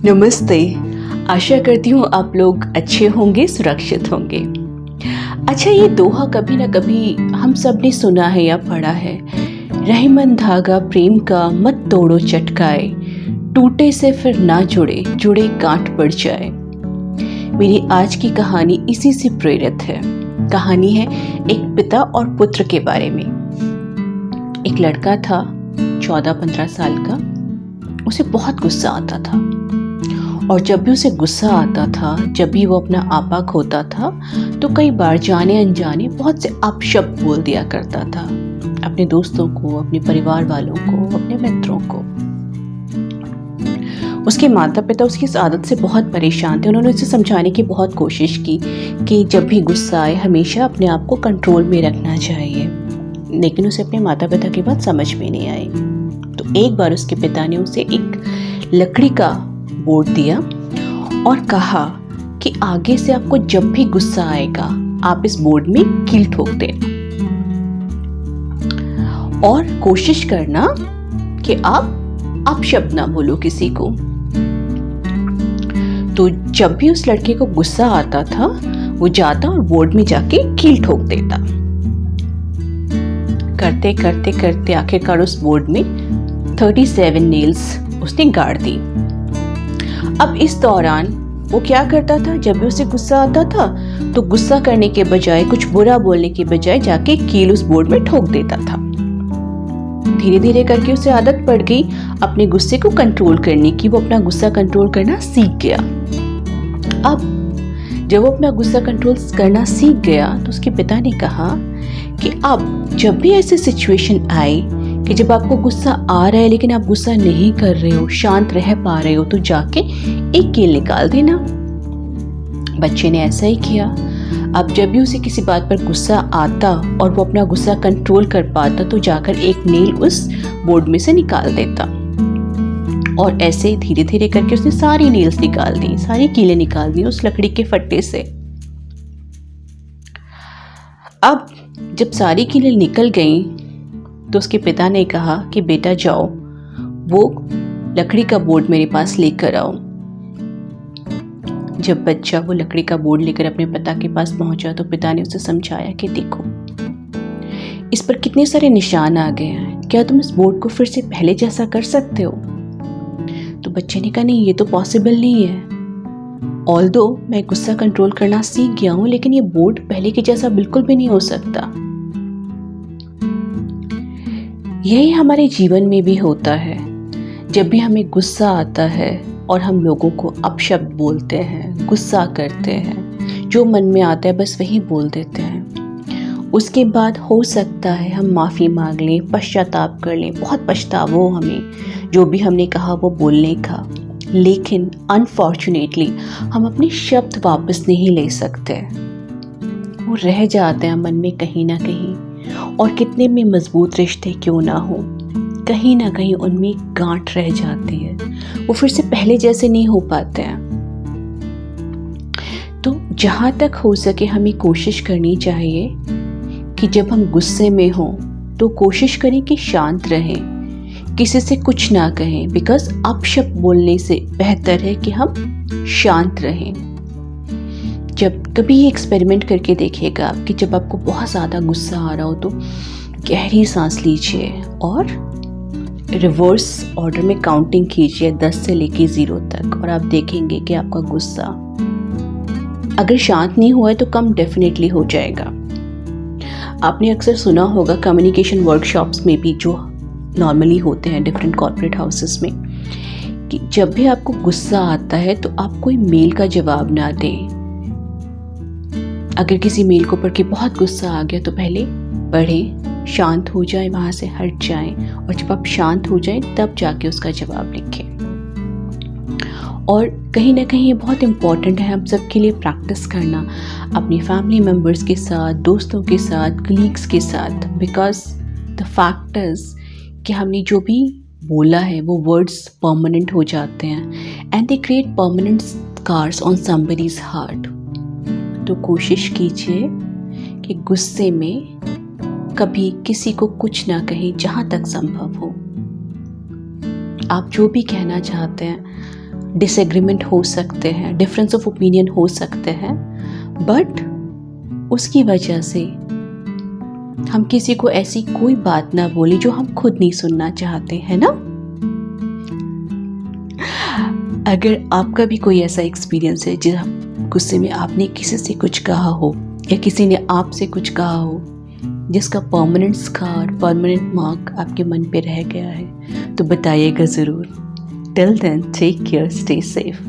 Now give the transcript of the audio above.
नमस्ते। आशा करती हूँ आप लोग अच्छे होंगे, सुरक्षित होंगे। अच्छा, ये दोहा कभी ना कभी हम सब ने सुना है या पढ़ा है। रहीमन धागा प्रेम का मत तोड़ो चटकाए, टूटे से फिर ना जुड़े, जुड़े गांठ पड़ जाए। मेरी आज की कहानी इसी से प्रेरित है। कहानी है एक पिता और पुत्र के बारे में। एक लड़का था 14-15 साल का। उसे बहुत गुस्सा आता था और जब भी उसे गुस्सा आता था, जब भी वो अपना आपा खोता था, तो कई बार जाने अनजाने बहुत से अपशब्द बोल दिया करता था अपने दोस्तों को, अपने परिवार वालों को, अपने मित्रों को। उसके माता पिता उसकी इस आदत से बहुत परेशान थे। उन्होंने उसे समझाने की बहुत कोशिश की कि जब भी गुस्सा आए हमेशा अपने आप को कंट्रोल में रखना चाहिए, लेकिन उसे अपने माता पिता की बात समझ में नहीं आई। तो एक बार उसके पिता ने उसे एक लकड़ी का बोर्ड दिया और कहा कि आगे से आपको जब भी गुस्सा आएगा आप इस बोर्ड में कील ठोक देना और कोशिश करना कि आप अपशब्द ना बोलो किसी को। तो जब भी उस लड़के को गुस्सा आता था वो जाता और बोर्ड में जाके कील ठोक देता। करते करते करते आखिरकार उस बोर्ड में 37 नेल्स उसने गाड़ दी। अब इस दौरान वो क्या करता था, जब भी उसे गुस्सा आता था तो गुस्सा करने के बजाय, कुछ बुरा बोलने के बजाय जाके कील उस बोर्ड में ठोक देता था। धीरे धीरे करके उसे आदत पड़ गई अपने गुस्से को कंट्रोल करने की। वो अपना गुस्सा कंट्रोल करना सीख गया। अब जब वो अपना गुस्सा कंट्रोल करना सीख गया तो उसके पिता ने कहा कि अब जब भी ऐसी सिचुएशन आए कि जब आपको गुस्सा आ रहा है लेकिन आप गुस्सा नहीं कर रहे हो, शांत रह पा रहे हो, तो जाके एक कील निकाल देना। बच्चे ने ऐसा ही किया। अब जब भी उसे किसी बात पर गुस्सा आता और वो अपना गुस्सा कंट्रोल कर पाता तो जाकर एक नेल उस बोर्ड में से निकाल देता। और ऐसे धीरे धीरे करके उसने सारी नेल्स निकाल दी, सारी कीलें निकाल दी उस लकड़ी के फट्टे से। अब जब सारी कीलें निकल गईं तो उसके पिता ने कहा कि बेटा जाओ, वो लकड़ी का बोर्ड मेरे पास लेकर आओ। जब बच्चा वो लकड़ी का बोर्ड लेकर अपने पिता के पास पहुंचा तो पिता ने उसे समझाया कि देखो, इस पर कितने सारे निशान आ गए हैं, क्या तुम इस बोर्ड को फिर से पहले जैसा कर सकते हो? तो बच्चे ने कहा नहीं, ये तो पॉसिबल नहीं है। ऑल्दो मैं गुस्सा कंट्रोल करना सीख गया हूं, लेकिन ये बोर्ड पहले के जैसा बिल्कुल भी नहीं हो सकता। यही हमारे जीवन में भी होता है। जब भी हमें गुस्सा आता है और हम लोगों को अपशब्द बोलते हैं, गुस्सा करते हैं, जो मन में आता है बस वही बोल देते हैं। उसके बाद हो सकता है हम माफ़ी मांग लें, पश्चाताप कर लें, बहुत पछतावा हो हमें जो भी हमने कहा वो बोलने का, लेकिन अनफॉर्चुनेटली हम अपने शब्द वापस नहीं ले सकते। वो रह जाते हैं मन में कहीं ना कहीं, और कितने में मजबूत रिश्ते क्यों ना हो, कहीं ना कहीं उनमें गांठ रह जाती है। वो फिर से पहले जैसे नहीं हो पाते हैं। तो जहाँ तक हो सके हमें कोशिश करनी चाहिए कि जब हम गुस्से में हों तो कोशिश करें कि शांत रहें, किसी से कुछ ना कहें, बिकॉज अपशब्द बोलने से बेहतर है कि हम शांत रहें। जब कभी ये एक्सपेरिमेंट करके देखिएगा आप कि जब आपको बहुत ज़्यादा गुस्सा आ रहा हो तो गहरी सांस लीजिए और रिवर्स ऑर्डर में काउंटिंग कीजिए 10 से लेके 0 तक, और आप देखेंगे कि आपका गुस्सा अगर शांत नहीं हुआ है तो कम डेफिनेटली हो जाएगा। आपने अक्सर सुना होगा कम्युनिकेशन वर्कशॉप्स में भी, जो नॉर्मली होते हैं डिफरेंट कॉर्पोरेट हाउसेस में, कि जब भी आपको गुस्सा आता है तो आप कोई मेल का जवाब ना दें। अगर किसी मेल को पढ़ के बहुत गुस्सा आ गया तो पहले पढ़ें, शांत हो जाए, वहाँ से हट जाएं, और जब आप शांत हो जाएं तब जाके उसका जवाब लिखें। और कहीं ना कहीं ये बहुत इम्पॉर्टेंट है हम सब के लिए प्रैक्टिस करना, अपनी फैमिली मेम्बर्स के साथ, दोस्तों के साथ, कलीग्स के साथ, बिकॉज द फैक्ट इज कि हमने जो भी बोला है वो वर्ड्स परमानेंट हो जाते हैं and they create permanent scars on somebody's heart. तो कोशिश कीजिए कि गुस्से में कभी किसी को कुछ ना कहें जहाँ तक संभव हो। आप जो भी कहना चाहते हैं डिसएग्रीमेंट हो सकते हैं, डिफरेंस ऑफ ओपिनियन हो सकते हैं, बट उसकी वजह से हम किसी को ऐसी कोई बात ना बोले जो हम खुद नहीं सुनना चाहते, है ना। अगर आपका भी कोई ऐसा एक्सपीरियंस है जिस गुस्से में आपने किसी से कुछ कहा हो या किसी ने आपसे कुछ कहा हो जिसका परमानेंट स्कार, परमानेंट मार्क आपके मन पे रह गया है, तो बताइएगा ज़रूर। Till then, take care, stay safe.